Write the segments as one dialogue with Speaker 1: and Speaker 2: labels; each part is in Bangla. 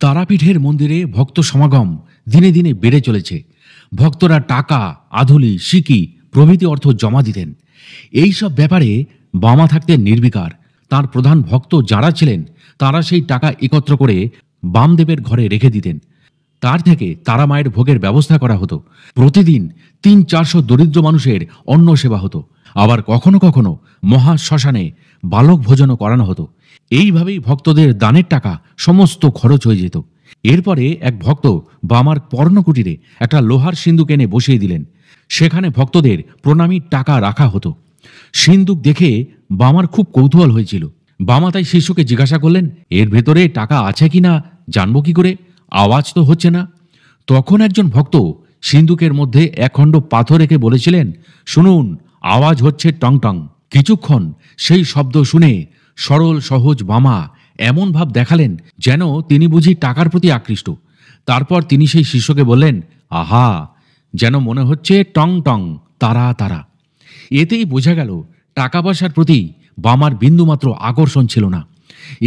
Speaker 1: তারাপীঠের মন্দিরে ভক্ত সমাগম দিনে দিনে বেড়ে চলেছে। ভক্তরা টাকা, আধুলি, সিকি প্রভৃতি অর্থ জমা দিতেন। এই সব ব্যাপারে বামা থাকতেন নির্বিকার। তার প্রধান ভক্ত যারা ছিলেন তারা সেই টাকা একত্র করে বামদেবের ঘরে রেখে দিতেন। তার থেকে তারা মায়ের ভোগের ব্যবস্থা করা হতো। প্রতিদিন ৩০০-৪০০ দরিদ্র মানুষের অন্ন সেবা হতো। আবার কখনো কখনো মহা শ্মশানে বালক ভোজনও করানো হতো। এইভাবেই ভক্তদের দানের টাকা সমস্ত খরচ হয়ে যেত। এরপরে এক ভক্ত বামার পর্ণকুটিরে একটা লোহার সিন্দুক এনে বসিয়ে দিলেন। সেখানে ভক্তদের প্রণামীর টাকা রাখা হতো। সিন্দুক দেখে বামার খুব কৌতূহল হয়েছিল। বামা তাই শিষ্যকে জিজ্ঞাসা করলেন, এর ভেতরে টাকা আছে কিনা জানবো কি করে? আওয়াজ তো হচ্ছে না। তখন একজন ভক্ত সিন্দুকের মধ্যে একখণ্ড পাথর রেখে বলেছিলেন, শুনুন, আওয়াজ হচ্ছে টং টং। কিছুক্ষণ সেই শব্দ শুনে সরল সহজ বামা এমন ভাব দেখালেন যেন তিনি বুঝি টাকার প্রতি আকৃষ্ট। তারপর তিনি সেই শিষ্যকে বললেন, আহা, যেন মনে হচ্ছে টং টং, তারা তারা। এতেই বোঝা গেল টাকা পয়সার প্রতি বামার বিন্দুমাত্র আকর্ষণ ছিল না।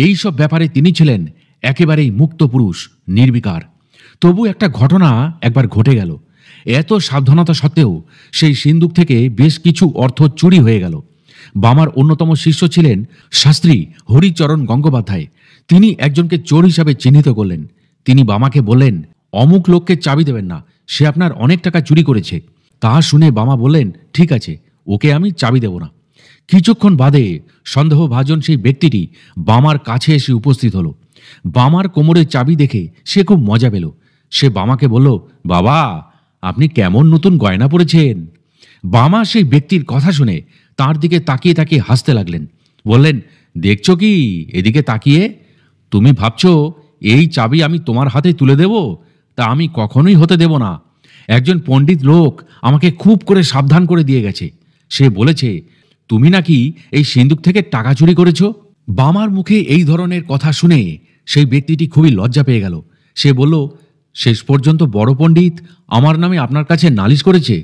Speaker 1: এই সব ব্যাপারে তিনি ছিলেন একেবারেই মুক্ত পুরুষ, নির্বিকার। তবু একটা ঘটনা একবার ঘটে গেল। এত সাবধানতা সত্ত্বেও সেই সিন্দুক থেকে বেশ কিছু অর্থ চুরি হয়ে গেল। বামার অন্যতম শিষ্য ছিলেন শাস্ত্রী হরিচরণ গঙ্গোপাধ্যায়। তিনি একজনকে চোর হিসাবে চিহ্নিত করলেন। তিনি বামাকে বললেন, অমুক লোককে চাবি দেবেন না, সে আপনার অনেক টাকা চুরি করেছে। তা শুনে বামা বললেন, ঠিক আছে, ওকে আমি চাবি দেব না। কিছুক্ষণ বাদে সন্দেহভাজন সেই ব্যক্তিটি বামার কাছে এসে উপস্থিত হলো। বামার কোমরে চাবি দেখে সে খুব মজা পেল। সে বামাকে বলল, বাবা, আপনি কেমন নতুন গয়না পরেছেন? বামা সেই ব্যক্তির কথা শুনে তার দিকে তাকিয়ে তাকিয়ে হাসতে লাগলেন। বললেন, দেখছো কি এদিকে তাকিয়ে? তুমি ভাবছো এই চাবি আমি তোমার হাতে তুলে দেব? তা আমি কখনোই হতে দেব না। একজন পণ্ডিত লোক আমাকে খুব করে সাবধান করে দিয়ে গেছে। সে বলেছে তুমি নাকি এই সিন্দুক থেকে টাকা চুরি করেছ। বামার মুখে এই ধরনের কথা শুনে সেই ব্যক্তিটি খুবই লজ্জা পেয়ে গেল। সে বলল, শেষ পর্যন্ত বড় পণ্ডিত আমার নামে আপনার কাছে নালিশ করেছে?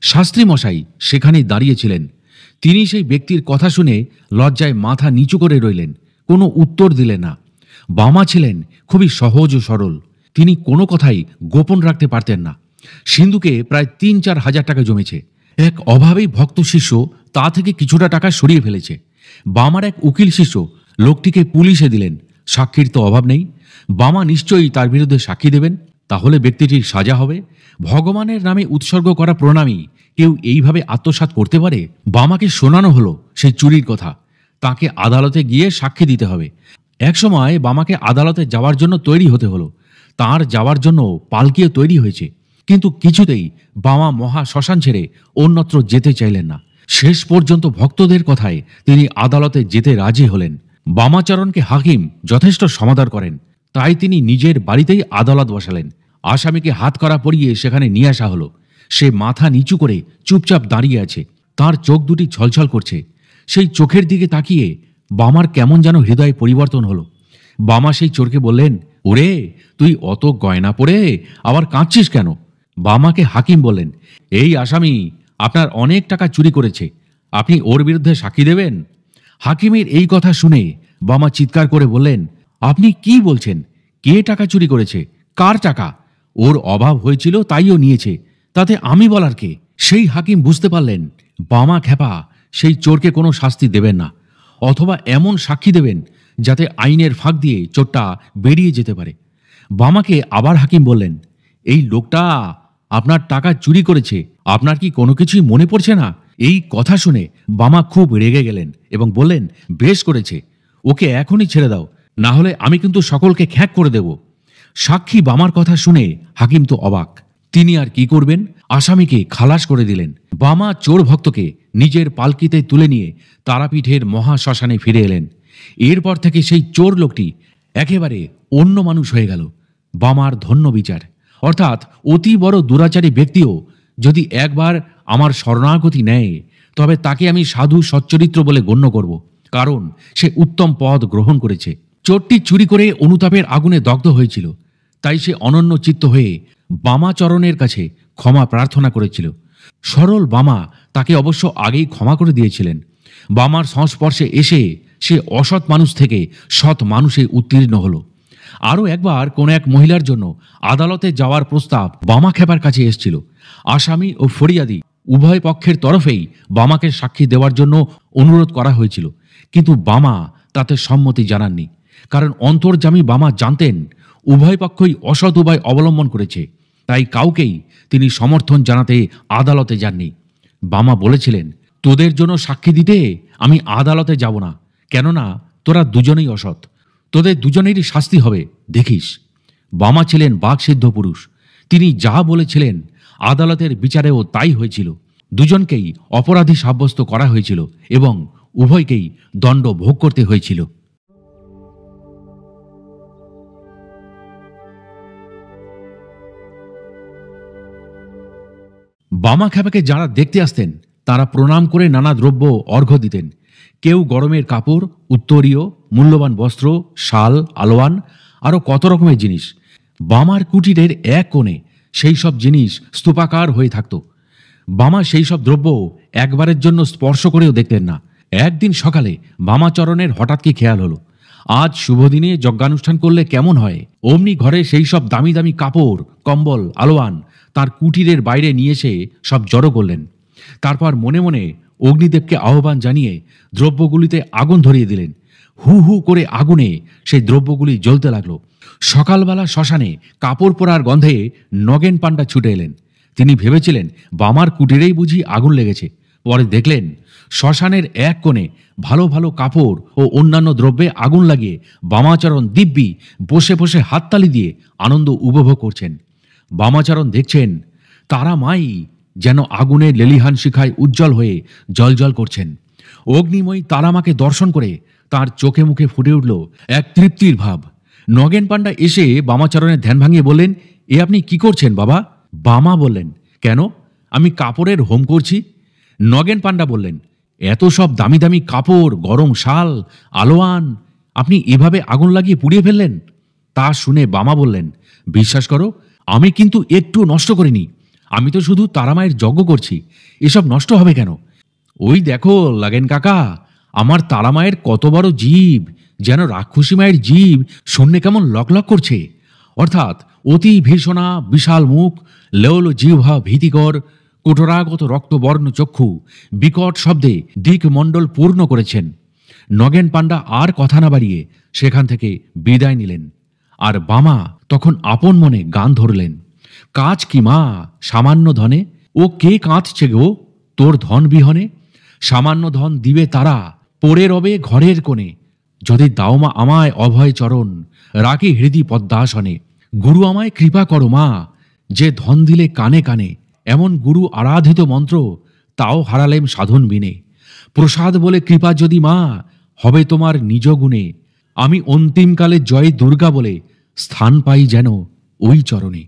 Speaker 1: শাস্ত্রী মশাই সেখানেই দাঁড়িয়েছিলেন। তিনি সেই ব্যক্তির কথা শুনে লজ্জায় মাথা নিচু করে রইলেন, কোনো উত্তর দিলেন না। বামা ছিলেন খুবই সহজ ও সরল। তিনি কোনো কথাই গোপন রাখতে পারতেন না। সিন্ধুকে প্রায় ৩-৪ হাজার টাকা জমেছে। এক অভাবী ভক্ত শিষ্য তা থেকে কিছুটা টাকা সরিয়ে ফেলেছে। বামার এক উকিল শিষ্য লোকটিকে পুলিশে দিলেন। সাক্ষীর তো অভাব নেই। বামা নিশ্চয়ই তার বিরুদ্ধে সাক্ষী দেবেন, তাহলে ব্যক্তিটির সাজা হবে। ভগবানের নামে উৎসর্গ করা প্রণামী কেউ এইভাবে আত্মসাৎ করতে পারে? বামাকে শোনানো হলো সেই চুরির কথা। তাকে আদালতে গিয়ে সাক্ষী দিতে হবে। একসময় বামাকে আদালতে যাওয়ার জন্য তৈরি হতে হলো। তার যাওয়ার জন্য পালকিও তৈরি হয়েছে, কিন্তু কিছুতেই বামা মহা শ্মশান ছেড়ে অন্যত্র যেতে চাইলেন না। শেষ পর্যন্ত ভক্তদের কথায় তিনি আদালতে যেতে রাজি হলেন। বামাচরণকে হাকিম যথেষ্ট সমাদর করেন, তাই তিনি নিজের বাড়িতেই আদালত বসালেন। আসামিকে হাত করা পরিয়ে সেখানে নিয়ে আসা হলো। সে মাথা নিচু করে চুপচাপ দাঁড়িয়ে আছে। তার চোখ দুটি ছলছল করছে। সেই চোখের দিকে তাকিয়ে বামার কেমন যেন হৃদয় পরিবর্তন হলো। বামা সেই চোরকে বললেন, ওরে, তুই অত গয়না পরে আবার কাঁদছিস কেন? বামাকে হাকিম বললেন, এই আসামি আপনার অনেক টাকা চুরি করেছে, আপনি ওর বিরুদ্ধে সাক্ষী দেবেন? হাকিমের এই কথা শুনে বামা চিৎকার করে বললেন, আপনি কি বলছেন? কে টাকা চুরি করেছে? কার টাকা? ওর অভাব হয়েছিল তাই ও নিয়েছে, তাতে আমি বলার কে? সেই হাকিম বুঝতে পারলেন বামা খেপা, সেই চোরকে কোনো শাস্তি দেবেন না, অথবা এমন সাক্ষী দেবেন যাতে আইনের ফাঁক দিয়ে চোরটা বেরিয়ে যেতে পারে। বামাকে আবার হাকিম বললেন, এই লোকটা আপনার টাকা চুরি করেছে, আপনার কি কোনো কিছুই মনে পড়ছে না? এই কথা শুনে বামা খুব রেগে গেলেন এবং বললেন, বেশ করেছে, ওকে এখনই ছেড়ে দাও, না হলে আমি কিন্তু সকলকে খ্যাঁক করে দেব। সাক্ষী বামার কথা শুনে হাকিম তো অবাক। তিনি আর কি করবেন, আসামিকে খালাস করে দিলেন। বামা চোর ভক্তকে নিজের পালকিতে তুলে নিয়ে তারাপীঠের মহাশ্মশানে ফিরে এলেন। এরপর থেকে সেই চোর লোকটি একেবারে অন্য মানুষ হয়ে গেল। বামার ধন্য বিচার। অর্থাৎ অতি বড় দুরাচারী ব্যক্তিও যদি একবার আমার শরণাগতি নেয়, তবে তাকে আমি সাধু সচ্চরিত্র বলে গণ্য করব, কারণ সে উত্তম পদ গ্রহণ করেছে। চোরটি চুরি করে অনুতাপের আগুনে দগ্ধ হয়েছিল, তাই সে অনন্য চিত্ত হয়ে বামাচরণের কাছে ক্ষমা প্রার্থনা করেছিল। সরল বামা তাকে অবশ্য আগেই ক্ষমা করে দিয়েছিলেন। বামার সংস্পর্শে এসে সে অসৎ মানুষ থেকে সৎ মানুষে উত্তীর্ণ হল। আরও একবার কোনো এক মহিলার জন্য আদালতে যাওয়ার প্রস্তাব বামা খেপার কাছে এসেছিল। আসামি ও ফরিয়াদি উভয় পক্ষের তরফেই বামাকে সাক্ষী দেওয়ার জন্য অনুরোধ করা হয়েছিল, কিন্তু বামা তাতে সম্মতি জানাননি। কারণ অন্তর্যামী বামা জানতেন উভয় পক্ষই অসৎ উপায় অবলম্বন করেছে, তাই কাউকেই তিনি সমর্থন জানাতে আদালতে যাননি। বামা বলেছিলেন, তোদের জন্য সাক্ষী দিতে আমি আদালতে যাব না, কেননা তোরা দুজনেই অসৎ, তোদের দুজনেরই শাস্তি হবে দেখিস। বামা ছিলেন বাকসিদ্ধ পুরুষ। তিনি যা বলেছিলেন আদালতের বিচারেও তাই হয়েছিল। দুজনকেই অপরাধী সাব্যস্ত করা হয়েছিল এবং উভয়কেই দণ্ড ভোগ করতে হয়েছিল। বামা খেপাকে যারা দেখতে আসতেন তারা প্রণাম করে নানা দ্রব্য অর্ঘ্য দিতেন। কেউ গরমের কাপড়, উত্তরীয়, মূল্যবান বস্ত্র, শাল, আলোয়ান, আরও কত রকমের জিনিস। বামার কুটিরের এক কোণে সেই সব জিনিস স্তূপাকার হয়ে থাকত। বামা সেই সব দ্রব্য একবারের জন্য স্পর্শ করেও দেখতেন না। একদিন সকালে বামাচরণের হঠাৎ কি খেয়াল হলো, আজ শুভদিনে যজ্ঞানুষ্ঠান করলে কেমন হয়। অমনি ঘরে সেই সব দামি দামি কাপড়, কম্বল, আলোয়ান তার কুটিরের বাইরে নিয়ে এসে সব জড়ো করলেন। তারপর মনে মনে অগ্নিদেবকে আহ্বান জানিয়ে দ্রব্যগুলিতে আগুন ধরিয়ে দিলেন। হু হু করে আগুনে সেই দ্রব্যগুলি জ্বলতে লাগলো। সকালবেলা শ্মশানে কাপড় পরার গন্ধে নগেন পাণ্ডা ছুটে এলেন। তিনি ভেবেছিলেন বামার কুটিরেই বুঝি আগুন লেগেছে। পরে দেখলেন শ্মশানের এক কোণে ভালো ভালো কাপড় ও অন্যান্য দ্রব্যে আগুন লাগিয়ে বামাচরণ দিব্যি বসে বসে হাততালি দিয়ে আনন্দ উপভোগ করছেন। বামাচরণ দেখছেন তারা মাই যেন আগুনের লেলিহান শিখায় উজ্জ্বল হয়ে জ্বলজ্বল করছেন। অগ্নিময়ী তারামাকে দর্শন করে তার চোখে মুখে ফুটে উঠল এক তৃপ্তির ভাব। নগেন পাণ্ডা এসে বামাচরণের ধ্যান ভাঙিয়ে বললেন, এ আপনি কি করছেন বাবা? বামা বললেন, কেন, আমি কাপড়ের হোম করছি। নগেন পাণ্ডা বললেন, এত সব দামি দামি কাপড়, গরম শাল, আলোয়ান আপনি এভাবে আগুন লাগিয়ে পুড়িয়ে ফেললেন? তা শুনে বামা বললেন, বিশ্বাস করো, আমি কিন্তু একটু নষ্ট করিনি। আমি তো শুধু তারামায়ের যজ্ঞ করছি, এসব নষ্ট হবে কেন? ওই দেখো লাগেন কাকা, আমার তারামায়ের কত বড় জীব, যেন রাক্ষসী মায়ের জীব শূন্যে কেমন লকলক করছে। অর্থাৎ অতি ভীষণা বিশাল মুখ, লেওল জিহ্বা ভীতিকর, কোটরাগত রক্তবর্ণ চক্ষু বিকট শব্দে দিকমণ্ডল পূর্ণ করেছেন। নগেন পাণ্ডা আর কথা না বাড়িয়ে সেখান থেকে বিদায় নিলেন। আর বামা তখন আপন মনে গান ধরলেন, কাজ কি মা সামান্য ধনে, ও কে কাঁদছে গো তোর ধন বিহনে। সামান্য ধন দিবে তারা, পড়ে রবে ঘরের কোণে। যদি দাও মা আমায় অভয় চরণ, রাখি হৃদি পদ্মাসনে। গুরু আমায় কৃপা করো মা, যে ধন দিলে কানে কানে। এমন গুরু আরাধিত মন্ত্র, তাও হারালেম সাধন বিনে। প্রসাদ বলে কৃপা যদি মা, হবে তোমার নিজ গুণে। আমি অন্তিমকালে জয় দুর্গা বলে স্থান পাই যেন ওই চরণে।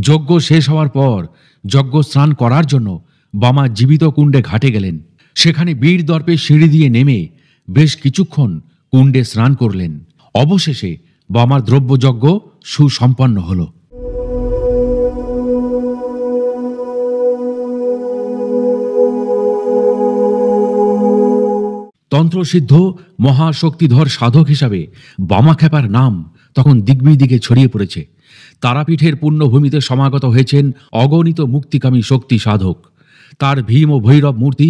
Speaker 1: যজ্ঞ শেষ হওয়ার পর যজ্ঞ স্নান করার জন্য বামা জীবিত কুণ্ডে ঘাটে গেলেন। সেখানে বীর দর্পে সিঁড়ি দিয়ে নেমে বেশ কিছুক্ষণ কুণ্ডে স্নান করলেন। অবশেষে বামার দ্রব্যযজ্ঞ সুসম্পন্ন হল। তন্ত্রসিদ্ধ মহাশক্তিধর সাধক হিসাবে বামা খেপার নাম তখন দিগ্বিদিকে ছড়িয়ে পড়েছে। তারাপীঠের পুণ্যভূমিতে সমাগত হয়েছেন অগণিত মুক্তিকামী শক্তি সাধক। তার ভীম ও ভৈরব মূর্তি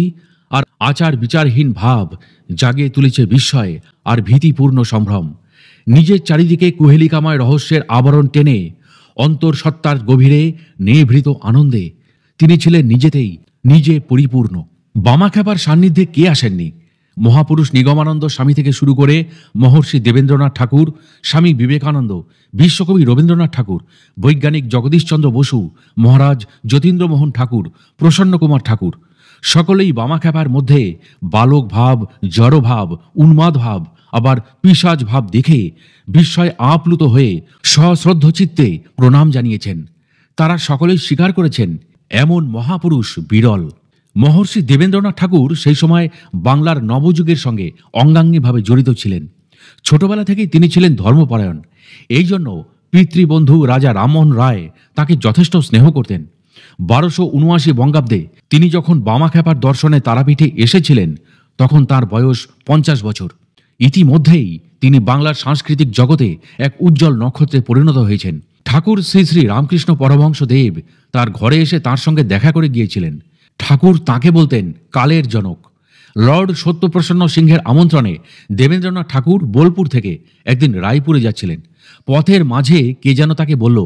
Speaker 1: আর আচার বিচারহীন ভাব জাগিয়ে তুলেছে বিস্ময় আর ভীতিপূর্ণ সম্ভ্রম। নিজের চারিদিকে কুহেলিকাময় রহস্যের আবরণ টেনে অন্তর্সত্তার গভীরে নিভৃত আনন্দে তিনি ছিলেন নিজে পরিপূর্ণ। বামা খেপার সান্নিধ্যে কে আসেননি? মহাপুরুষ নিগমানন্দ স্বামী থেকে শুরু করে মহর্ষি দেবেন্দ্রনাথ ঠাকুর, স্বামী বিবেকানন্দ, বিশ্বকবি রবীন্দ্রনাথ ঠাকুর, বৈজ্ঞানিক জগদীশচন্দ্র বসু, মহারাজ যতীন্দ্রমোহন ঠাকুর, প্রসন্নকুমার ঠাকুর সকলেই বামা খেপার মধ্যে বালক ভাব, জড় ভাব, উন্মাদ ভাব, আবার পিশাচ ভাব দেখে বিস্ময় আপ্লুত হয়ে সশ্রদ্ধ চিত্তে প্রণাম জানিয়েছেন। তারা সকলেই স্বীকার করেছেন এমন মহাপুরুষ বিরল। মহর্ষি দেবেন্দ্রনাথ ঠাকুর সেই সময় বাংলার নবযুগের সঙ্গে অঙ্গাঙ্গিভাবে জড়িত ছিলেন। ছোটবেলা থেকেই তিনি ছিলেন ধর্মপরায়ণ। এই জন্য পিতৃবন্ধু রাজা রামমোহন রায় তাকে যথেষ্ট স্নেহ করতেন। 1279 বঙ্গাব্দে তিনি যখন বামা খেপার দর্শনে তারাপীঠে এসেছিলেন তখন তার বয়স 50 বছর। ইতিমধ্যেই তিনি বাংলার সাংস্কৃতিক জগতে এক উজ্জ্বল নক্ষত্রে পরিণত হয়েছেন। ঠাকুর শ্রী শ্রী রামকৃষ্ণ পরমহংসদেব তার ঘরে এসে তার সঙ্গে দেখা করে গিয়েছিলেন। ঠাকুর তাকে বলতেন কালের জনক। লর্ড সত্যপ্রসন্ন সিংহের আমন্ত্রণে দেবেন্দ্রনাথ ঠাকুর বোলপুর থেকে একদিন রায়পুরে যাচ্ছিলেন। পথের মাঝে কে যেন তাকে বলল,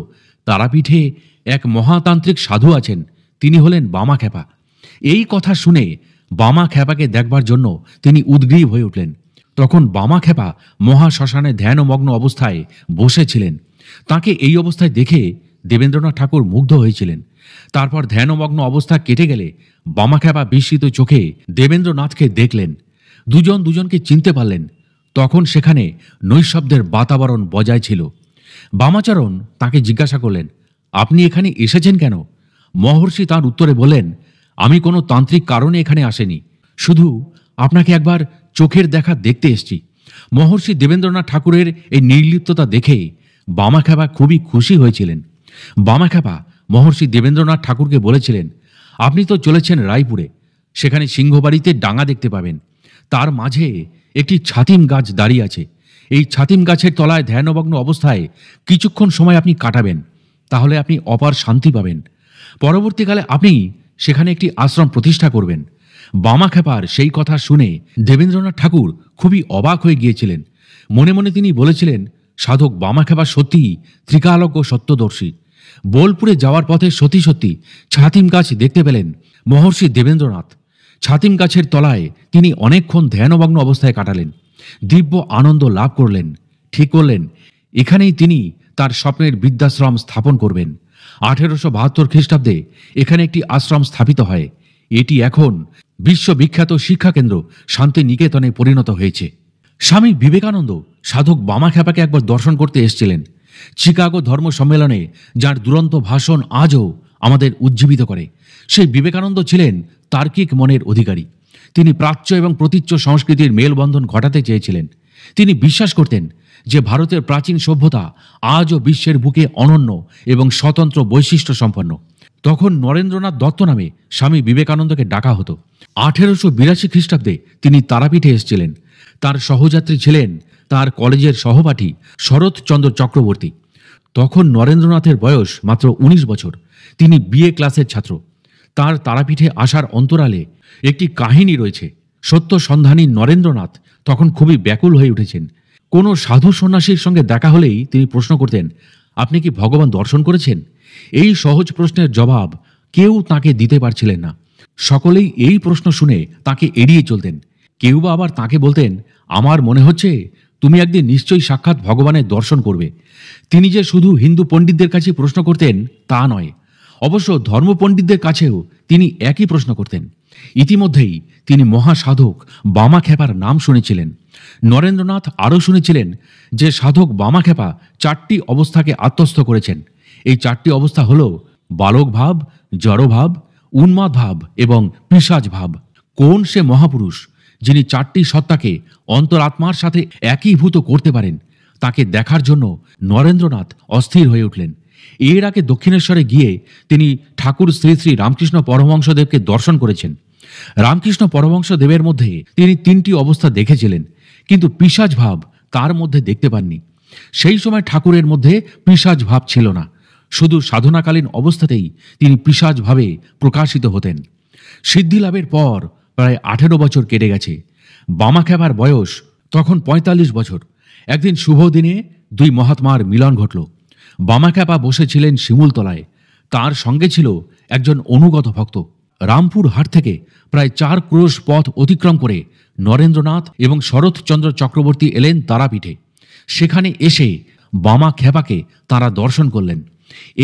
Speaker 1: তারাপীঠে এক মহাতান্ত্রিক সাধু আছেন, তিনি হলেন বামাখ্যাপা। এই কথা শুনে বামাখ্যাপাকে দেখবার জন্য তিনি উদ্গ্রীব হয়ে উঠলেন। তখন বামাখ্যাপা মহাশ্মশানে ধ্যানমগ্ন অবস্থায় বসেছিলেন। তাকে এই অবস্থায় দেখে দেবেন্দ্রনাথ ঠাকুর মুগ্ধ হয়েছিলেন। তারপর ধ্যানমগ্ন অবস্থা কেটে গেলে বামাখ্যাপা বিস্মিত চোখে দেবেন্দ্রনাথকে দেখলেন। দুজন দুজনকে চিনতে পারলেন। তখন সেখানে নৈশব্দের বাতাবরণ বজায় ছিল। বামাচরণ তাকে জিজ্ঞাসা করলেন, আপনি এখানে এসেছেন কেন? মহর্ষি তার উত্তরে বললেন, আমি কোনো তান্ত্রিক কারণে এখানে আসেনি, শুধু আপনাকে একবার চোখের দেখা দেখতে এসেছি। মহর্ষি দেবেন্দ্রনাথ ঠাকুরের এই নির্লিপ্ততা দেখে বামাখ্যাপা খুবই খুশি হয়েছিলেন। বামাখ্যাপা মহর্ষি দেবেন্দ্রনাথ ঠাকুরকে বলেছিলেন, আপনি তো চলেছেন রায়পুরে, সেখানে সিংহবাড়িতে ডাঙা দেখতে পাবেন। তার মাঝে একটি ছাতিম গাছ দাঁড়িয়ে আছে। এই ছাতিম গাছের তলায় ধ্যানমগ্ন অবস্থায় কিছুক্ষণ সময় আপনি কাটাবেন, তাহলে আপনি অপার শান্তি পাবেন। পরবর্তীকালে আপনি সেখানে একটি আশ্রম প্রতিষ্ঠা করবেন। বামাখ্যাপার সেই কথা শুনে দেবেন্দ্রনাথ ঠাকুর খুবই অবাক হয়ে গিয়েছিলেন। মনে মনে তিনি বলেছিলেন, সাধক বামাখ্যাপা সত্যিই ত্রিকালজ্ঞ সত্যদর্শী। বোলপুরে যাওয়ার পথে সত্যি সত্যি ছাতিম গাছ দেখতে পেলেন মহর্ষি দেবেন্দ্রনাথ। ছাতিম গাছের তলায় তিনি অনেকক্ষণ ধ্যানমগ্ন অবস্থায় কাটালেন, দিব্য আনন্দ লাভ করলেন। ঠিক করলেন এখানেই তিনি তার স্বপ্নের বিদ্যাশ্রম স্থাপন করবেন। 1872 খ্রিস্টাব্দে এখানে একটি আশ্রম স্থাপিত হয়। এটি এখন বিশ্ববিখ্যাত শিক্ষাকেন্দ্র শান্তিনিকেতনে পরিণত হয়েছে। স্বামী বিবেকানন্দ সাধক বামাখ্যাপাকে একবার দর্শন করতে এসেছিলেন। চিকাগো ধর্ম সম্মেলনে যার দুরন্ত ভাষণ আজও আমাদের উজ্জীবিত করে। সেই বিবেকানন্দ ছিলেন তার্কিক মনের অধিকারী। তিনি প্রাচ্য এবং প্রতীচ্য সংস্কৃতির মেলবন্ধন ঘটাতে চেয়েছিলেন। তিনি বিশ্বাস করতেন যে ভারতের প্রাচীন সভ্যতা আজও বিশ্বের বুকে অনন্য এবং স্বতন্ত্র বৈশিষ্ট্য সম্পন্ন। তখন নরেন্দ্রনাথ দত্ত নামে স্বামী বিবেকানন্দকে ডাকা হতো। 1882 খ্রিস্টাব্দে তিনি তারাপীঠে এসেছিলেন। তার সহযাত্রী ছিলেন তার কলেজের সহপাঠী শরৎচন্দ্র চক্রবর্তী। তখন নরেন্দ্রনাথের বয়স মাত্র 19 বছর। তিনি বিএ ক্লাসের ছাত্র। তার তারাপীঠে আসার অন্তরালে একটি কাহিনী রয়েছে। সত্য সন্ধানী নরেন্দ্রনাথ তখন খুবই ব্যাকুল হয়ে উঠেছেন। কোনো সাধু সন্ন্যাসীর সঙ্গে দেখা হলেই তিনি প্রশ্ন করতেন, আপনি কি ভগবান দর্শন করেছেন? এই সহজ প্রশ্নের জবাব কেউ তাকে দিতে পারছিলেন না। সকলেই এই প্রশ্ন শুনে তাকে এড়িয়ে চলতেন। কেউ বা আবার তাকে বলতেন, আমার মনে হচ্ছে তুমি একদিন নিশ্চয়ই সাক্ষাৎ ভগবানের দর্শন করবে। তিনি যে শুধু হিন্দু পণ্ডিতদের কাছে প্রশ্ন করতেন তা নয়, অবশ্য ধর্ম পণ্ডিতদের কাছেও তিনি একই প্রশ্ন করতেন। ইতিমধ্যেই তিনি মহাসাধক বামাখ্যাপার নাম শুনেছিলেন। নরেন্দ্রনাথ আরও শুনেছিলেন যে সাধক বামাখ্যাপা 4টি অবস্থাকে আত্মস্থ করেছেন। এই 4টি অবস্থা হল বালক ভাব, জড়ভাব, উন্মাদ ভাব এবং পিশাচ ভাব। কোন সে মহাপুরুষ যিনি 4টি সত্তাকে অন্তরাত্মার সাথে একীভূত করতে পারেন, তাকে দেখার জন্য নরেন্দ্রনাথ অস্থির হয়ে উঠলেন। এর আগে দক্ষিণেশ্বরে গিয়ে তিনি ঠাকুর শ্রী শ্রী রামকৃষ্ণ পরমহংসদেবকে দর্শন করেছেন। রামকৃষ্ণ পরমহংসদেবের মধ্যে তিনি 3টি অবস্থা দেখেছিলেন, কিন্তু পিশাচ ভাব তার মধ্যে দেখতে পাননি। সেই সময় ঠাকুরের মধ্যে পিশাচ ভাব ছিল না, শুধু সাধনাকালীন অবস্থাতেই তিনি পিশাচ ভাবে প্রকাশিত হতেন। সিদ্ধি লাভের পর প্রায় 18 বছর কেটে গেছে। বামাখ্যাপার বয়স তখন 45 বছর। একদিন শুভ দিনে 2 মহাত্মার মিলন ঘটল। বামাখ্যাপা বসেছিলেন শিমুলতলায়। তার সঙ্গে ছিল একজন অনুগত ভক্ত। রামপুর হাট থেকে প্রায় 4 ক্রোশ পথ অতিক্রম করে নরেন্দ্রনাথ এবং শরৎচন্দ্র চক্রবর্তী এলেন তারাপীঠে। সেখানে এসে বামাখ্যাপাকে তারা দর্শন করলেন।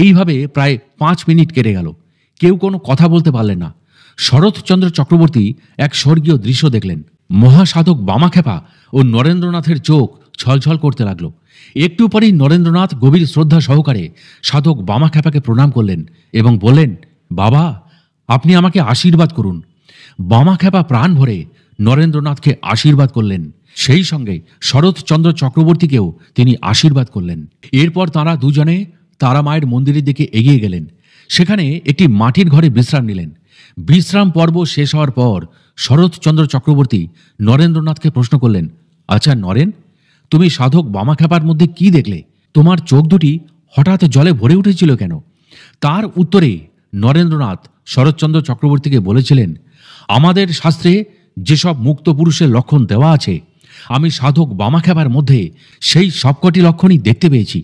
Speaker 1: এইভাবে প্রায় 5 মিনিট কেটে গেল। কেউ কোনো কথা বলতে পারলেন না। শরৎচন্দ্র চক্রবর্তী এক স্বর্গীয় দৃশ্য দেখলেন। মহাসাধক বামাখ্যাপা ও নরেন্দ্রনাথের চোখ ছলছল করতে লাগলো। একটু পরেই নরেন্দ্রনাথ গভীর শ্রদ্ধা সহকারে সাধক বামাখ্যাপাকে প্রণাম করলেন এবং বললেন, বাবা, আপনি আমাকে আশীর্বাদ করুন। বামাখ্যাপা প্রাণ ভরে নরেন্দ্রনাথকে আশীর্বাদ করলেন। সেই সঙ্গে শরৎচন্দ্র চক্রবর্তীকেও তিনি আশীর্বাদ করলেন। এরপর তারা দুজনে তারা মায়ের মন্দিরের দিকে এগিয়ে গেলেন। সেখানে একটি মাটির ঘরে বিশ্রাম নিলেন। বিশ্রাম পর্ব শেষ হওয়ার পর শরৎচন্দ্র চক্রবর্তী নরেন্দ্রনাথকে প্রশ্ন করলেন, আচ্ছা নরেন, তুমি সাধক বামাখ্যাপার মধ্যে কি দেখলে? তোমার চোখ দুটি হঠাৎ জলে ভরে উঠেছিল কেন? তার উত্তরে নরেন্দ্রনাথ শরৎচন্দ্র চক্রবর্তীকে বলেছিলেন, আমাদের শাস্ত্রে যেসব মুক্ত পুরুষের লক্ষণ দেওয়া আছে, আমি সাধক বামাখ্যাপার মধ্যে সেই সবকটি লক্ষণই দেখতে পেয়েছি।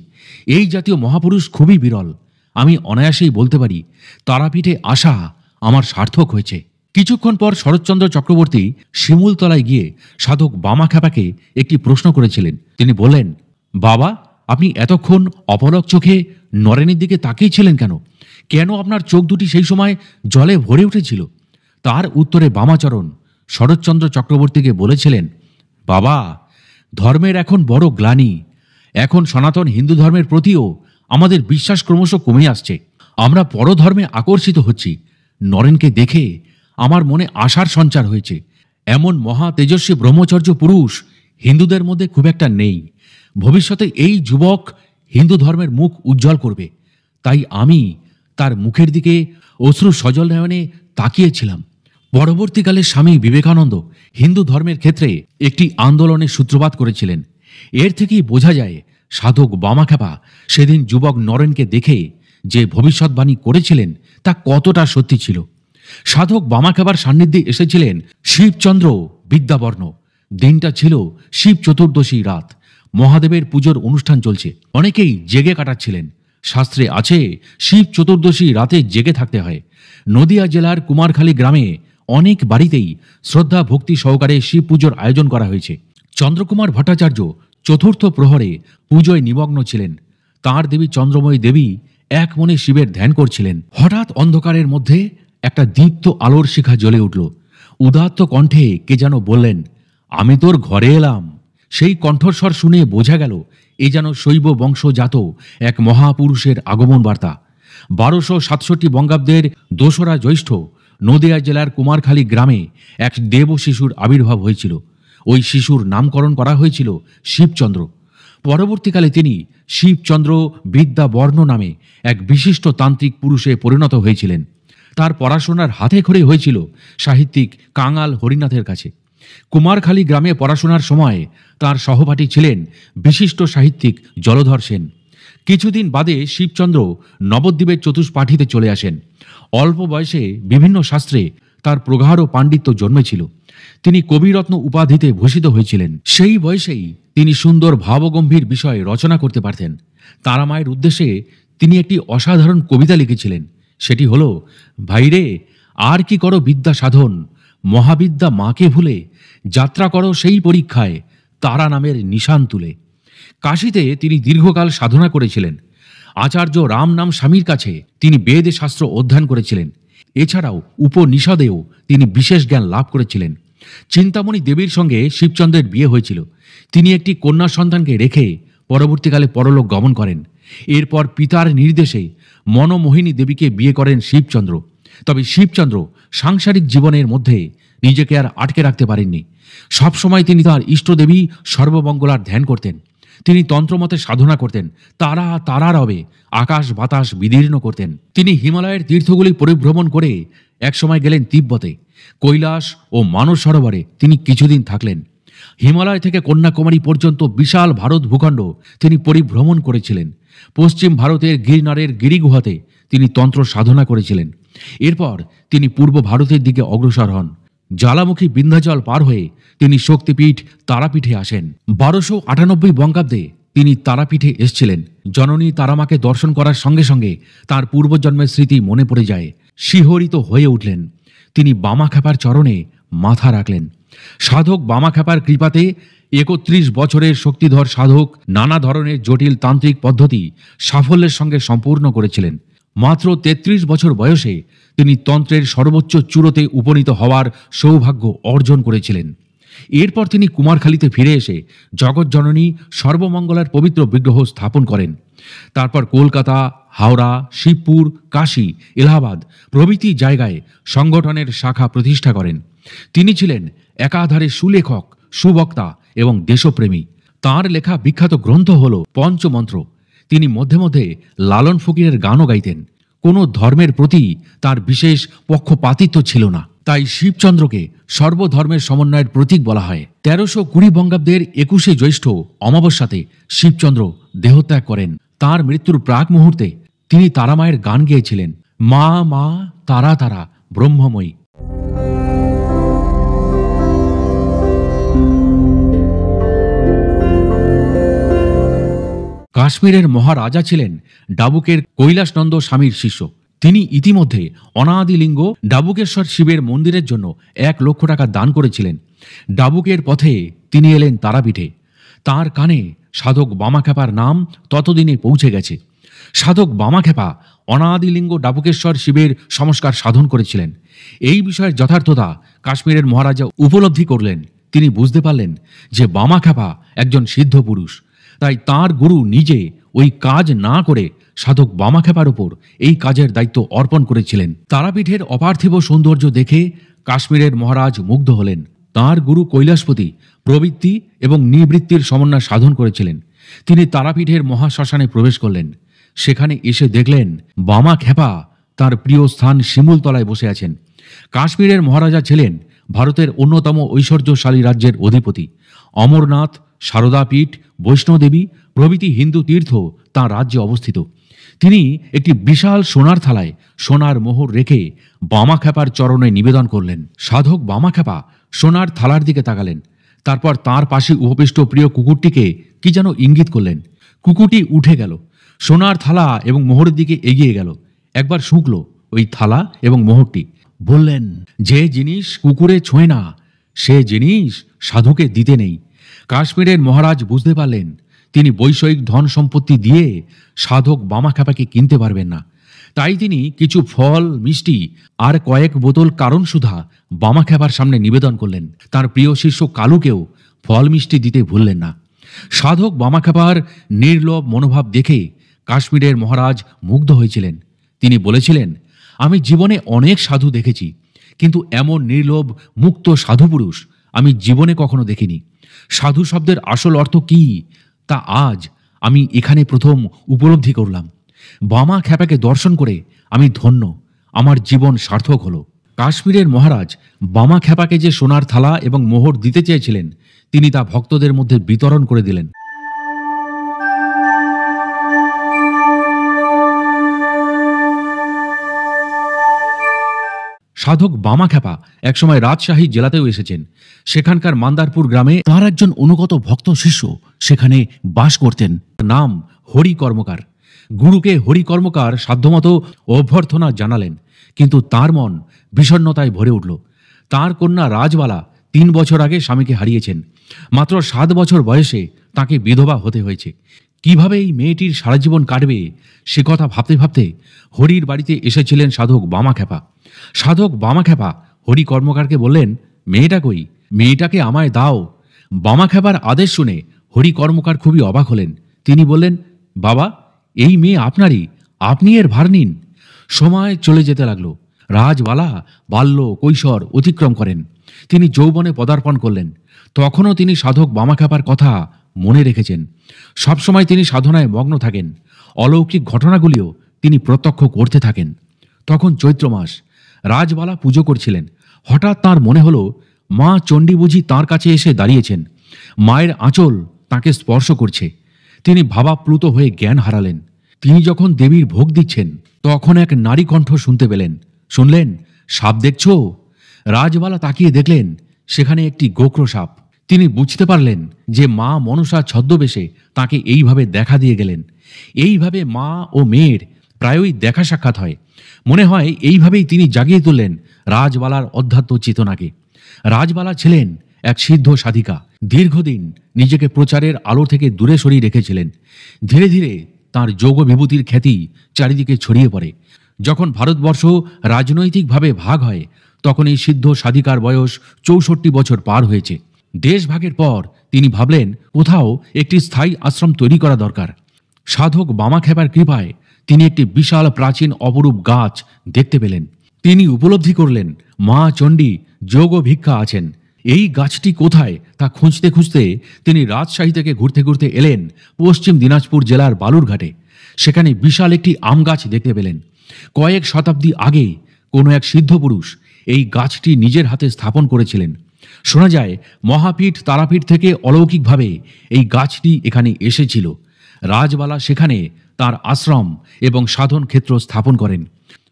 Speaker 1: এই জাতীয় মহাপুরুষ খুবই বিরল। আমি অনায়াসেই বলতে পারি তারাপীঠে আসা আমার সার্থক হয়েছে। কিছুক্ষণ পর শরৎচন্দ্র চক্রবর্তী শিমুলতলায় গিয়ে সাধক বামাখ্যাপাকে একটি প্রশ্ন করেছিলেন। তিনি বললেন, বাবা, আপনি এতক্ষণ অপলক চোখে নরেনের দিকে তাকিয়েছিলেন কেন? কেন আপনার চোখ দুটি সেই সময় জলে ভরে উঠেছিল? তার উত্তরে বামাচরণ শরৎচন্দ্র চক্রবর্তীকে বলেছিলেন, বাবা, ধর্মের এখন বড় গ্লানি। এখন সনাতন হিন্দু ধর্মের প্রতিও আমাদের বিশ্বাস ক্রমশ কমে আসছে। আমরা পরধর্মে আকর্ষিত হচ্ছি। নরেনকে দেখে আমার মনে আশার সঞ্চার হয়েছে। এমন মহা তেজস্বী ব্রহ্মচর্য পুরুষ হিন্দুদের মধ্যে খুব একটা নেই। ভবিষ্যতে এই যুবক হিন্দু ধর্মের মুখ উজ্জ্বল করবে। তাই আমি তার মুখের দিকে অশ্রু সজল নয়নে তাকিয়েছিলাম। পরবর্তীকালে স্বামী বিবেকানন্দ হিন্দু ধর্মের ক্ষেত্রে একটি আন্দোলনের সূত্রপাত করেছিলেন। এর থেকেই বোঝা যায় সাধক বামাখ্যাপা সেদিন যুবক নরেনকে দেখে যে ভবিষ্যৎবাণী করেছিলেন তা কতটা সত্যি ছিল। সাধক বামাখ্যাপার সান্নিধ্যে এসেছিলেন শিবচন্দ্র বিদ্যাবর্ণ। দিনটা ছিল শিব চতুর্দশী রাত। মহাদেবের পুজোর অনুষ্ঠান চলছে। অনেকেই জেগে কাটাচ্ছিলেন। শাস্ত্রে আছে শিব চতুর্দশী রাতে জেগে থাকতে হয়। নদিয়া জেলার কুমারখালী গ্রামে অনেক বাড়িতেই শ্রদ্ধা ভক্তি সহকারে শিব পুজোর আয়োজন করা হয়েছে। চন্দ্রকুমার ভট্টাচার্য চতুর্থ প্রহরে পুজোয় নিমগ্ন ছিলেন। তাঁর দেবী চন্দ্রময়ী দেবী এক মনে শিবের ধ্যান করছিলেন। হঠাৎ অন্ধকারের মধ্যে একটা দীপ্ত আলোর শিখা জ্বলে উঠল। উদাত্ত কণ্ঠে কে যেন বললেন, আমি তোর ঘরে এলাম। সেই কণ্ঠস্বর শুনে বোঝা গেল এ যেন শৈব বংশজাত এক মহাপুরুষের আগমন বার্তা। 1267 বঙ্গাব্দের 2রা জ্যৈষ্ঠ নদিয়া জেলার কুমারখালী গ্রামে এক দেব শিশুর আবির্ভাব হয়েছিল। ওই শিশুর নামকরণ করা হয়েছিল শিবচন্দ্র। পরবর্তীকালে তিনি শিবচন্দ্র বিদ্যাবর্ণ নামে এক বিশিষ্ট তান্ত্রিক পুরুষে পরিণত হয়েছিলেন। তার পড়াশোনার হাতে খড়ি হয়েছিল সাহিত্যিক কাঙাল হরিনাথের কাছে। কুমারখালী গ্রামে পড়াশোনার সময় তার সহপাঠী ছিলেন বিশিষ্ট সাহিত্যিক জলধর সেন। কিছুদিন বাদে শিবচন্দ্র নবদ্বীপের চতুষ্পাঠীতে চলে আসেন। অল্প বয়সে বিভিন্ন শাস্ত্রে তার প্রগাঢ় পাণ্ডিত্য জন্মেছিল। তিনি কবিরত্ন উপাধিতে ভূষিত হয়েছিলেন। সেই বয়সেই তিনি সুন্দর ভাবগম্ভীর বিষয় রচনা করতে পারতেন। তারামায়ের উদ্দেশ্যে তিনি একটি অসাধারণ কবিতা লিখেছিলেন। সেটি হল, ভাইরে আর কি করো বিদ্যা সাধন, মহাবিদ্যা মাকে ভুলে, যাত্রা করো সেই পরীক্ষায় তারা নামের নিশান তুলে। কাশীতে তিনি দীর্ঘকাল সাধনা করেছিলেন। আচার্য রাম নাম স্বামীর কাছে তিনি বেদ শাস্ত্র অধ্যয়ন করেছিলেন। এছাড়াও উপনিষদেও তিনি বিশেষ জ্ঞান লাভ করেছিলেন। চিন্তামণি দেবীর সঙ্গে শিবচন্দ্রের বিয়ে হয়েছিল। তিনি একটি কন্যা সন্তানকে রেখে পরবর্তীকালে পরলোক গমন করেন। এরপর পিতার নির্দেশে মনমোহিনী দেবীকে বিয়ে করেন শিবচন্দ্র। তবে শিবচন্দ্র সাংসারিক জীবনের মধ্যে নিজেকে আর আটকে রাখতে পারেননি। সবসময় তিনি তাঁর ইষ্টদেবী সর্বমঙ্গলার ধ্যান করতেন। তিনি তন্ত্রমতে সাধনা করতেন। তারা রবে আকাশ বাতাস বিদীর্ণ করতেন। তিনি হিমালয়ের তীর্থগুলি পরিভ্রমণ করে একসময় গেলেন তিব্বতে। কৈলাস ও মানস সরোবরে তিনি কিছুদিন থাকলেন। হিমালয় থেকে কন্যাকুমারী পর্যন্ত বিশাল ভারত ভূখণ্ড তিনি পরিভ্রমণ করেছিলেন। পশ্চিম ভারতের গিরনারের গিরিগুহাতে তিনি তন্ত্র সাধনা করেছিলেন। এরপর তিনি পূর্ব ভারতের দিকে অগ্রসর হন। জ্বালামুখী বিন্ধ্যাচল পার হয়ে তিনি শক্তিপীঠ তারাপীঠে আসেন। 1298 বঙ্গাব্দে তিনি তারাপীঠে এসেছিলেন। জননী তারামাকে দর্শন করার সঙ্গে সঙ্গে তার পূর্বজন্মের স্মৃতি মনে পড়ে যায়। শিহরিত হয়ে উঠলেন। তিনি বামাখ্যাপার চরণে মাথা রাখলেন। সাধক বামাখ্যাপার কৃপাতে 31 বছরের শক্তিধর সাধক নানা ধরনের জটিল তান্ত্রিক পদ্ধতি সাফল্যের সঙ্গে সম্পূর্ণ করেছিলেন। মাত্র 33 বছর বয়সে তিনি তন্ত্রের সর্বোচ্চ চূড়োতে উপনীত হওয়ার সৌভাগ্য অর্জন করেছিলেন। এরপর তিনি কুমারখালীতে ফিরে এসে জগৎজননী সর্বমঙ্গলার পবিত্র বিগ্রহ স্থাপন করেন। তারপর কলকাতা, হাওড়া, শিবপুর, কাশী, এলাহাবাদ প্রভৃতি জায়গায় সংগঠনের শাখা প্রতিষ্ঠা করেন। তিনি ছিলেন একাধারে সুলেখক, সুবক্তা এবং দেশপ্রেমী। তাঁর লেখা বিখ্যাত গ্রন্থ হল পঞ্চমন্ত্র। তিনি মধ্যে মধ্যে লালন ফকিরের গানও গাইতেন। কোনো ধর্মের প্রতি তার বিশেষ পক্ষপাতিত্ব ছিল না। তাই শিবচন্দ্রকে সর্বধর্মের সমন্বয়ের প্রতীক বলা হয়। 1320 বঙ্গাব্দের 21শে জ্যৈষ্ঠ অমাবস্যাতে শিবচন্দ্র দেহত্যাগ করেন। তার মৃত্যুর প্রাক মুহূর্তে তিনি তারামায়ের গান গেয়েছিলেন, মা মা তারা তারা ব্রহ্মময়ী। কাশ্মীরের মহারাজা ছিলেন ডাবুকের কৈলাসনন্দ স্বামীর শিষ্য। তিনি ইতিমধ্যে অনাদিলিঙ্গ ডাবুকেশ্বর শিবের মন্দিরের জন্য 1 লক্ষ টাকা দান করেছিলেন। ডাবুকের পথে তিনি এলেন তারাপীঠে। তার কানে সাধক বামাখ্যাপার নাম ততদিনে পৌঁছে গেছে। সাধক বামাখ্যাপা অনাদিলিঙ্গ ডাবুকেশ্বর শিবের সংস্কার সাধন করেছিলেন। এই বিষয়ের যথার্থতা কাশ্মীরের মহারাজা উপলব্ধি করলেন। তিনি বুঝতে পারলেন যে বামাখ্যাপা একজন সিদ্ধ পুরুষ। তাই তার গুরু নিজে ওই কাজ না করে সাধক বামাখ্যাপার উপর এই কাজের দায়িত্ব অর্পণ করেছিলেন। তারাপীঠের অপার্থিব সৌন্দর্য দেখে কাশ্মীরের মহারাজ মুগ্ধ হলেন। তার গুরু কৈলাসপতি প্রবৃত্তি এবং নিবৃত্তির সমন্বয় সাধন করেছিলেন। তিনি তারাপীঠের মহাশ্মশানে প্রবেশ করলেন। সেখানে এসে দেখলেন বামাখ্যাপা তার প্রিয় স্থান শিমুলতলায় বসে আছেন। কাশ্মীরের মহারাজা ছিলেন ভারতের অন্যতম ঐশ্বর্যশালী রাজ্যের অধিপতি। অমরনাথ, সারদাপীঠ, বৈষ্ণোদেবী প্রভৃতি হিন্দু তীর্থ তাঁর রাজ্যে অবস্থিত। তিনি একটি বিশাল সোনার থালায় সোনার মোহর রেখে বামাখ্যাপার চরণে নিবেদন করলেন। সাধক বামাখ্যাপা সোনার থালার দিকে তাকালেন। তারপর তাঁর পাশে উপবিষ্ট প্রিয় কুকুরটিকে কি যেন ইঙ্গিত করলেন। কুকুরটি উঠে গেল, সোনার থালা এবং মোহরের দিকে এগিয়ে গেল। একবার শুঁকল ওই থালা এবং মোহরটি। বললেন, যে জিনিস কুকুরে ছোঁয় না সে জিনিস সাধুকে দিতে নেই। কাশ্মীরের মহারাজ বুঝতে পারলেন তিনি বৈষয়িক ধন সম্পত্তি দিয়ে সাধক বামাখ্যাপাকে কিনতে পারবেন না। তাই তিনি কিছু ফল, মিষ্টি আর কয়েক বোতল কারণ সুধা বামাখ্যাপার সামনে নিবেদন করলেন। তার প্রিয় শিষ্য কালুকেও ফল মিষ্টি দিতে ভুললেন না। সাধক বামাখ্যাপার নির্লোভ মনোভাব দেখে কাশ্মীরের মহারাজ মুগ্ধ হয়েছিলেন। তিনি বলেছিলেন, আমি জীবনে অনেক সাধু দেখেছি, কিন্তু এমন নির্লোভ মুক্ত সাধু পুরুষ আমি জীবনে কখনো দেখিনি। সাধু শব্দের আসল অর্থ কি তা আজ আমি এখানে প্রথম উপলব্ধি করলাম। বামাখ্যাপাকে দর্শন করে আমি ধন্য, আমার জীবন সার্থক হলো। কাশ্মীরের মহারাজ বামাখ্যাপাকে যে সোনার থালা এবং মোহর দিতে চেয়েছিলেন তিনি তা ভক্তদের মধ্যে বিতরণ করে দিলেন। সাধক বামাখ্যাপা একসময় রাজশাহী জেলাতেও এসেছেন। সেখানকার মান্দারপুর গ্রামে তার একজন অনুগত ভক্ত শিষ্য সেখানে বাস করতেন। নাম হরি কর্মকার। গুরুকে হরি কর্মকার সাধ্যমতো অভ্যর্থনা জানালেন, কিন্তু তার মন বিষণ্ণতায় ভরে উঠল। তার কন্যা রাজবালা 3 বছর আগে স্বামীকে হারিয়েছেন। মাত্র 7 বছর বয়সে তাকে বিধবা হতে হয়েছে। কিভাবে এই মেয়েটির সারা জীবন কাটবে সে কথা ভাবতে ভাবতে হরির বাড়িতে এসেছিলেন সাধক বামাখ্যাপা। সাধক বামাখ্যাপা হরি কর্মকারকে বললেন, মেয়েটা কই, মেয়েটাকে আমায় দাও। বামাখ্যাপার আদেশ শুনে হরি কর্মকার খুবই অবাক হলেন। তিনি বললেন, বাবা, এই মেয়ে আপনারই, আপনি এর ভার নিন। সময় চলে যেতে লাগলো। রাজবালা বাল্য কৈশোর অতিক্রম করেন। তিনি যৌবনে পদার্পণ করলেন। তখনও তিনি সাধক বামাখ্যাপার কথা মনে রেখেছেন। সবসময় তিনি সাধনায় মগ্ন থাকেন। অলৌকিক ঘটনাগুলিও তিনি প্রত্যক্ষ করতে থাকেন। তখন চৈত্র মাস। রাজবালা পুজো করছিলেন। হঠাৎ তার মনে হলো মা চণ্ডী বুঝি তাঁর কাছে এসে দাঁড়িয়েছেন। মায়ের আঁচল তাকে স্পর্শ করছে। তিনি ভাবাপ্লুত হয়ে জ্ঞান হারালেন। তিনি যখন দেবীর ভোগ দিচ্ছেন তখন এক নারী কণ্ঠ শুনতে পেলেন। শুনলেন, সাপ দেখছো? রাজবালা তাকিয়ে দেখলেন সেখানে একটি গোখরো সাপ। তিনি বুঝতে পারলেন যে মা মনসা ছদ্মবেশে তাকে এইভাবে দেখা দিয়ে গেলেন। এইভাবে মা ও মেয়ের প্রায়ই দেখা সাক্ষাৎ হয়। মনে হয় এইভাবেই তিনি জাগিয়ে তুললেন রাজবালার অধ্যাত্ম চেতনাকে। রাজবালা ছিলেন এক সিদ্ধ সাধিকা। দীর্ঘদিন নিজেকে প্রচারের আলো থেকে দূরে সরিয়ে রেখেছিলেন। ধীরে ধীরে তাঁর যোগ বিভূতির খ্যাতি চারিদিকে ছড়িয়ে পড়ে। যখন ভারতবর্ষ রাজনৈতিকভাবে ভাগ হয় তখন এই সিদ্ধ সাধিকার বয়স 64 বছর পার হয়েছে। দেশ ভাগের পর তিনি ভাবলেন কোথাও একটি স্থায়ী আশ্রম তৈরি করা দরকার। সাধক বামাখ্যাপার কৃপায় তিনি একটি বিশাল প্রাচীন অপরূপ গাছ দেখতে পেলেন। তিনি উপলব্ধি করলেন মা চণ্ডী যোগ ভিক্ষা আছেন। এই গাছটি কোথায় তা খুঁজতে খুঁজতে তিনি রাজশাহী থেকে ঘুরতে ঘুরতে এলেন পশ্চিম দিনাজপুর জেলার বালুরঘাটে। সেখানে বিশাল একটি আম গাছ দেখতে পেলেন। কয়েক শতাব্দী আগে কোনো এক সিদ্ধ পুরুষ এই গাছটি নিজের হাতে স্থাপন করেছিলেন। শোনা যায় মহাপীঠ তারাপীঠ থেকে অলৌকিকভাবে এই গাছটি এখানে এসেছিল। রাজবালা সেখানে তার আশ্রম এবং সাধন ক্ষেত্র স্থাপন করেন।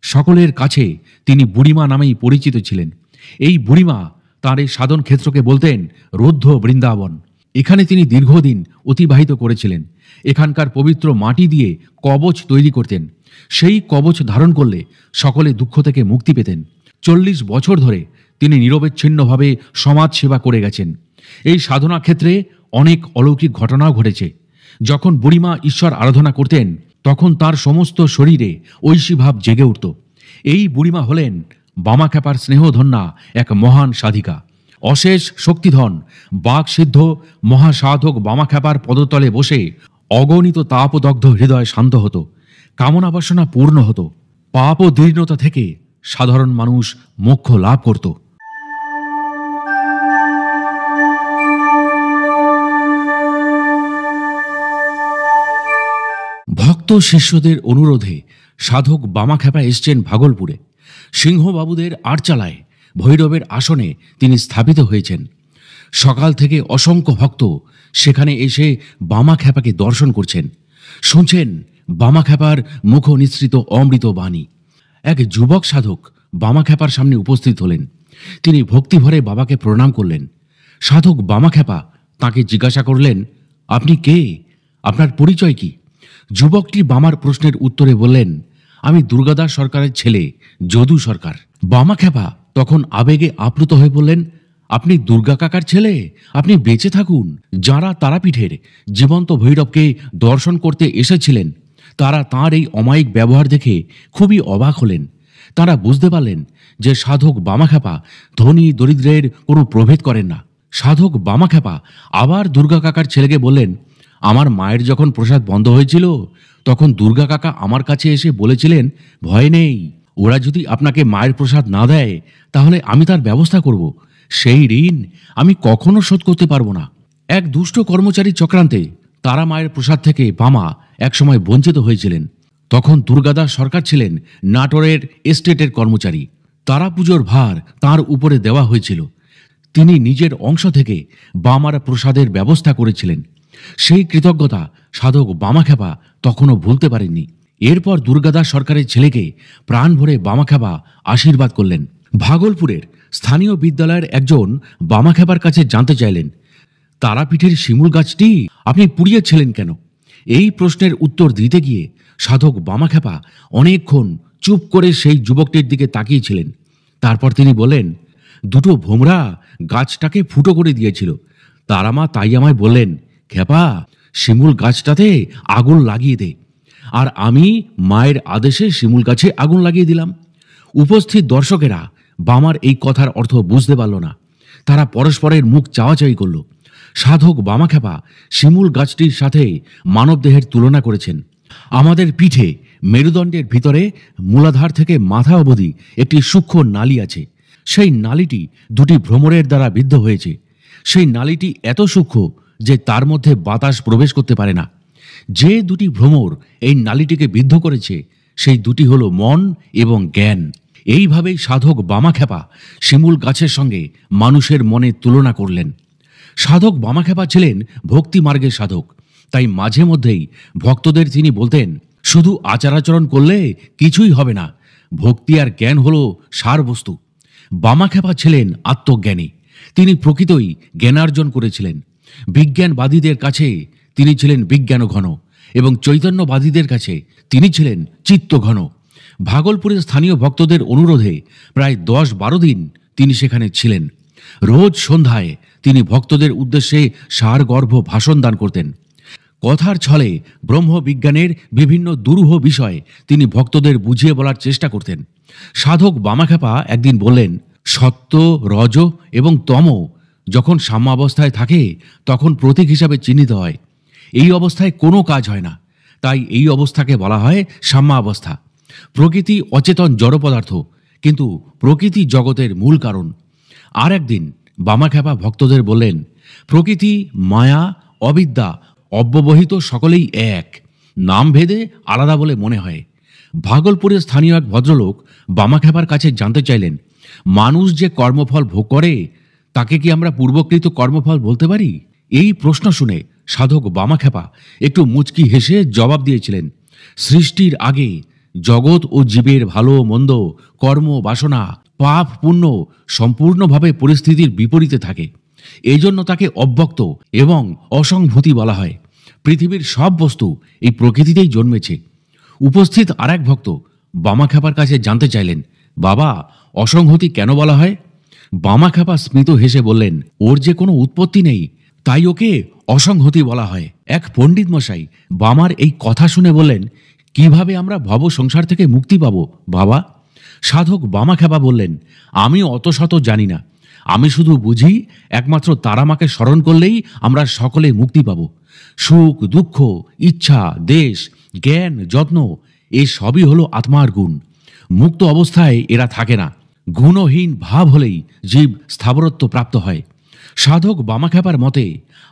Speaker 1: সকলের কাছে তিনি বুড়িমা নামেই পরিচিত ছিলেন। এই বুড়িমা তাঁর এই সাধন ক্ষেত্রকে বলতেন রুদ্ধ বৃন্দাবন। এখানে তিনি দীর্ঘদিন অতিবাহিত করেছিলেন। এখানকার পবিত্র মাটি দিয়ে কবচ তৈরি করতেন। সেই কবচ ধারণ করলে সকলে দুঃখ থেকে মুক্তি পেতেন। 40 বছর ধরে তিনি নিরবচ্ছিন্নভাবে সমাজ সেবা করে গেছেন। এই সাধনা ক্ষেত্রে অনেক অলৌকিক ঘটনাও ঘটেছে। যখন বুড়িমা ঈশ্বর আরাধনা করতেন তখন তার সমস্ত শরীরে ঐশীভাব জেগে উঠত। এই বুড়িমা হলেন বামাখ্যাপার স্নেহধন্যা এক মহান সাধিকা। অশেষ শক্তিধন বাকসিদ্ধ মহাসাধক বামাখ্যাপার পদতলে বসে অগণিত তাপদগ্ধ হৃদয় শান্ত হতো, কামনা বাসনা পূর্ণ হতো, পাপ ও দীর্ণতা থেকে সাধারণ মানুষ মোক্ষ লাভ করত। ভক্ত শিষ্যদের অনুরোধে সাধক বামাখ্যাপা এসছেন ভাগলপুরে। সিংহবাবুদের আটচালায় ভৈরবের আসনে তিনি স্থাপিত হয়েছেন। সকাল থেকে অসংখ্য ভক্ত সেখানে এসে বামাখ্যাপাকে দর্শন করছেন, শুনছেন বামাখ্যাপার মুখ নিঃসৃত অমৃত বাণী। এক যুবক সাধক বামাখ্যাপার সামনে উপস্থিত হলেন। তিনি ভক্তিভরে বাবাকে প্রণাম করলেন। সাধক বামাখ্যাপা তাকে জিজ্ঞাসা করলেন, আপনি কে? আপনার পরিচয় কি? যুবকটি বামার প্রশ্নের উত্তরে বললেন, আমি দুর্গাদাস সরকারের ছেলে যদু সরকার। বামাখ্যাপা তখন আবেগে আপ্লুত হয়ে বললেন, আপনি দুর্গা কাকার ছেলে? আপনি বেঁচে থাকুন। যারা তারাপীঠের জীবন্ত ভৈরবকে দর্শন করতে এসেছিলেন তারা তাঁর এই অমায়িক ব্যবহার দেখে খুবই অবাক হলেন। তারা বুঝতে পারলেন যে সাধক বামাখ্যাপা ধনী দরিদ্রের কোনো প্রভেদ করেন না। সাধক বামাখ্যাপা আবার দুর্গা কাকার ছেলেকে বললেন, আমার মায়ের যখন প্রসাদ বন্ধ হয়েছিল তখন দুর্গা কাকা আমার কাছে এসে বলেছিলেন, ভয় নেই, ওরা যদি আপনাকে মায়ের প্রসাদ না দেয় তাহলে আমি তার ব্যবস্থা করব। সেই ঋণ আমি কখনো শোধ করতে পারবো না। এক দুষ্ট কর্মচারী চক্রান্তে তারা মায়ের প্রসাদ থেকে বামা একসময় বঞ্চিত হয়েছিলেন। তখন দুর্গাদাস সরকার ছিলেন নাটোরের এস্টেটের কর্মচারী। তারা পুজোর ভার তার উপরে দেওয়া হয়েছিল। তিনি নিজের অংশ থেকে বামার প্রসাদের ব্যবস্থা করেছিলেন। সেই কৃতজ্ঞতা সাধক বামাখ্যাপা তখনও ভুলতে পারেননি। এরপর দুর্গাদাস সরকারের ছেলেকে প্রাণ ভরে বামাখ্যাপা আশীর্বাদ করলেন। ভাগলপুরের স্থানীয় বিদ্যালয়ের একজন বামাখ্যাপার কাছে জানতে চাইলেন, তারাপীঠের শিমুল গাছটি আপনি পুড়িয়েছিলেন কেন? এই প্রশ্নের উত্তর দিতে গিয়ে সাধক বামাখ্যাপা অনেকক্ষণ চুপ করে সেই যুবকটির দিকে তাকিয়েছিলেন। তারপর তিনি বললেন, দুটো ভোমরা গাছটাকে ফুটো করে দিয়েছিল। তারামা তাই আমায় বললেন, খ্যাপা শিমুল গাছটাতে আগুন লাগিয়ে দে। আর আমি মায়ের আদেশে শিমুল গাছে আগুন লাগিয়ে দিলাম। উপস্থিত দর্শকেরা বামার এই কথার অর্থ বুঝতে পারল না। তারা পরস্পরের মুখ চাওয়াচাই করল। সাধক বামাখ্যাপা শিমুল গাছটির সাথে মানবদেহের তুলনা করেছেন। আমাদের পিঠে মেরুদণ্ডের ভিতরে মূলাধার থেকে মাথা অবধি একটি সূক্ষ্ম নালী আছে। সেই নালীটি দুটি ভ্রমরের দ্বারা বিদ্ধ হয়েছে। সেই নালীটি এত সূক্ষ্ম যে তার মধ্যে বাতাস প্রবেশ করতে পারে না। যে দুটি ভ্রমর এই নালীটিকে বিদ্ধ করেছে সেই দুটি হলো মন এবং জ্ঞান। এইভাবেই সাধক বামাখ্যাপা শিমুল গাছের সঙ্গে মানুষের মনে তুলনা করলেন। সাধক বামাখ্যাপা ছিলেন ভক্তি মার্গের সাধক, তাই মাঝে মধ্যেই ভক্তদের তিনি বলতেন, শুধু আচার আচরণ করলে কিছুই হবে না, ভক্তি আর জ্ঞান হলো সার বস্তু। বামাখ্যাপা ছিলেন আত্মজ্ঞানী। তিনি প্রকৃতই জ্ঞানার্জন করেছিলেন। বিজ্ঞানবাদীদের কাছে তিনি ছিলেন বিজ্ঞানঘন এবং চৈতন্যবাদীদের কাছে তিনি ছিলেন চিত্তঘন। ভাগলপুরের স্থানীয় ভক্তদের অনুরোধে প্রায় 10-12 দিন তিনি সেখানে ছিলেন। রোজ সন্ধ্যায় তিনি ভক্তদের উদ্দেশ্যে সারগর্ভ ভাষণ দান করতেন। কথার ছলে ব্রহ্মবিজ্ঞানের বিভিন্ন দুরূহ বিষয় তিনি ভক্তদের বুঝিয়ে বলার চেষ্টা করতেন। সাধক বামাখ্যাপা একদিন বললেন, সত্য, রজ এবং তম যখন সাম্যাবস্থায় থাকে তখন প্রতীক হিসাবে চিহ্নিত হয়। এই অবস্থায় কোনো কাজ হয় না, তাই এই অবস্থাকে বলা হয় সাম্যাবস্থা। প্রকৃতি অচেতন জড় পদার্থ, কিন্তু প্রকৃতি জগতের মূল কারণ। আর একদিন বামাখ্যাপা ভক্তদের বললেন, প্রকৃতি, মায়া, অবিদ্যা, অব্যবহিত সকলেই এক, নাম ভেদে আলাদা বলে মনে হয়। ভাগলপুরের স্থানীয় এক ভদ্রলোক বামাখ্যাপার কাছে জানতে চাইলেন, মানুষ যে কর্মফল ভোগ করে তাকে কি আমরা পূর্বকৃত কর্মফল বলতে পারি? এই প্রশ্ন শুনে সাধক বামাখ্যাপা একটু মুচকি হেসে জবাব দিয়েছিলেন, সৃষ্টির আগে জগৎ ও জীবের ভালো মন্দ, কর্ম বাসনা, পাপ পুণ্য সম্পূর্ণভাবে পরিস্থিতির বিপরীতে থাকে। এই জন্য তাকে অব্যক্ত এবং অসংভূতি বলা হয়। পৃথিবীর সব বস্তু এই প্রকৃতিতেই জন্মেছে। উপস্থিত আর এক ভক্ত বামাখ্যাপার কাছে জানতে চাইলেন, বাবা, অসংহতি কেন বলা হয়? বামাখ্যাপা স্মিত হেসে বললেন, ওর যে কোনো উৎপত্তি নেই, তাই ওকে অসংহতি বলা হয়। এক পণ্ডিত মশাই বামার এই কথা শুনে বললেন, কিভাবে আমরা ভব সংসার থেকে মুক্তি পাব বাবা? সাধক বামাখ্যাপা বললেন, আমি অত শত জানি না, আমি শুধু বুঝি একমাত্র তারামাকে স্মরণ করলেই আমরা সকলে মুক্তি পাব। সুখ দুঃখ, ইচ্ছা দেশ, জ্ঞান যত্ন, এই সবই হলো আত্মার গুণ। মুক্ত অবস্থায় এরা থাকে না। গুণহীন ভাব হলেই জীব স্থাবরত্ব প্রাপ্ত হয়। সাধক বামাখ্যাপার মতে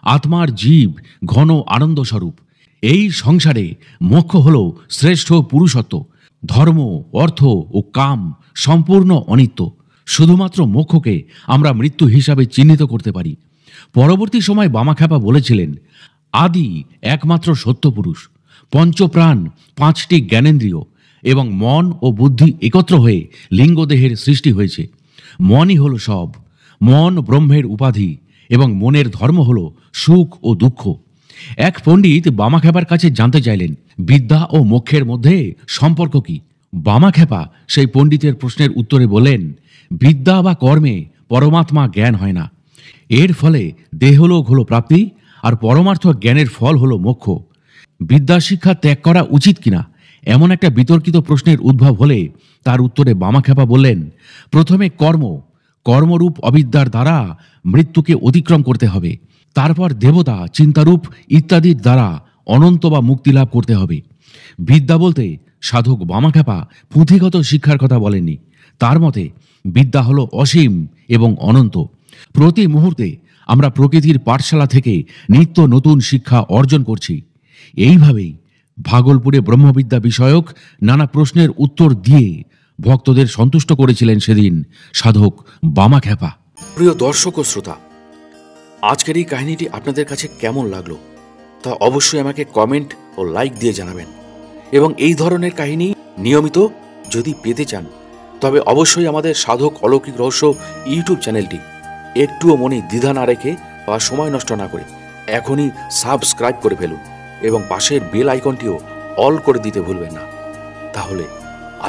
Speaker 1: আত্মার জীব ঘন আনন্দ স্বরূপ। এই সংসারে মোক্ষ হল শ্রেষ্ঠ পুরুষত্ব। ধর্ম, অর্থ ও কাম সম্পূর্ণ অনিত্য। শুধুমাত্র মোক্ষকে আমরা মৃত্যু হিসাবে চিহ্নিত করতে পারি। পরবর্তী সময় বামাখ্যাপা বলেছিলেন, আদি একমাত্র সত্য পুরুষ, পঞ্চপ্রাণ, 5টি জ্ঞানেন্দ্রিয় এবং মন ও বুদ্ধি একত্র হয়ে লিঙ্গদেহের সৃষ্টি হয়েছে। মনই হলো সব। মন ব্রহ্মের উপাধি এবং মনের ধর্ম হলো সুখ ও দুঃখ। এক পণ্ডিত বামাখ্যাপার কাছে জানতে চাইলেন, বিদ্যা ও মোক্ষের মধ্যে সম্পর্ক কি? বামাখ্যাপা সেই পণ্ডিতের প্রশ্নের উত্তরে বলেন, বিদ্যা বা কর্মে পরমাত্মা জ্ঞান হয় না। এর ফলে দেহলোক হলো প্রাপ্তি, আর পরমার্থ জ্ঞানের ফল হলো মোক্ষ। বিদ্যা শিক্ষা ত্যাগ করা উচিত কিনা এমন একটা বিতর্কিত প্রশ্নের উদ্ভব হলে তার উত্তরে বামাখ্যাপা বললেন, প্রথমে কর্মরূপ অবিদ্যার দ্বারা মৃত্যুকে অতিক্রম করতে হবে। তারপর দেবতা, চিন্তারূপ ইত্যাদির দ্বারা অনন্ত বা মুক্তি লাভ করতে হবে। বিদ্যা বলতে সাধক বামাখ্যাপা পুঁথিগত শিক্ষার কথা বলেননি। তার মতে বিদ্যা হলো অসীম এবং অনন্ত। প্রতি মুহূর্তে আমরা প্রকৃতির পাঠশালা থেকে নিত্য নতুন শিক্ষা অর্জন করছি। এইভাবেই ভাগলপুরে ব্রহ্মবিদ্যা বিষয়ক নানা প্রশ্নের উত্তর দিয়ে ভক্তদের সন্তুষ্ট করেছিলেন সেদিন সাধক বামাখ্যাপা।
Speaker 2: প্রিয় দর্শক ও শ্রোতা, আজকের এই কাহিনীটি আপনাদের কাছে কেমন লাগলো তা অবশ্যই আমাকে কমেন্ট ও লাইক দিয়ে জানাবেন। এবং এই ধরনের কাহিনী নিয়মিত যদি পেতে চান তবে অবশ্যই আমাদের সাধক অলৌকিক রহস্য ইউটিউব চ্যানেলটি একটুও মনে দ্বিধা না রেখে বা সময় নষ্ট না করে এখনই সাবস্ক্রাইব করে ফেলুন এবং পাশের বেল আইকনটিও অল করে দিতে ভুলবেন না। তাহলে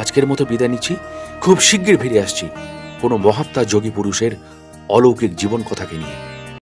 Speaker 2: আজকের মতো বিদায় নিচ্ছি। খুব শিগগির ফিরে আসছি কোনো মহাত্মা যোগী পুরুষের অলৌকিক জীবন কথাকে নিয়ে।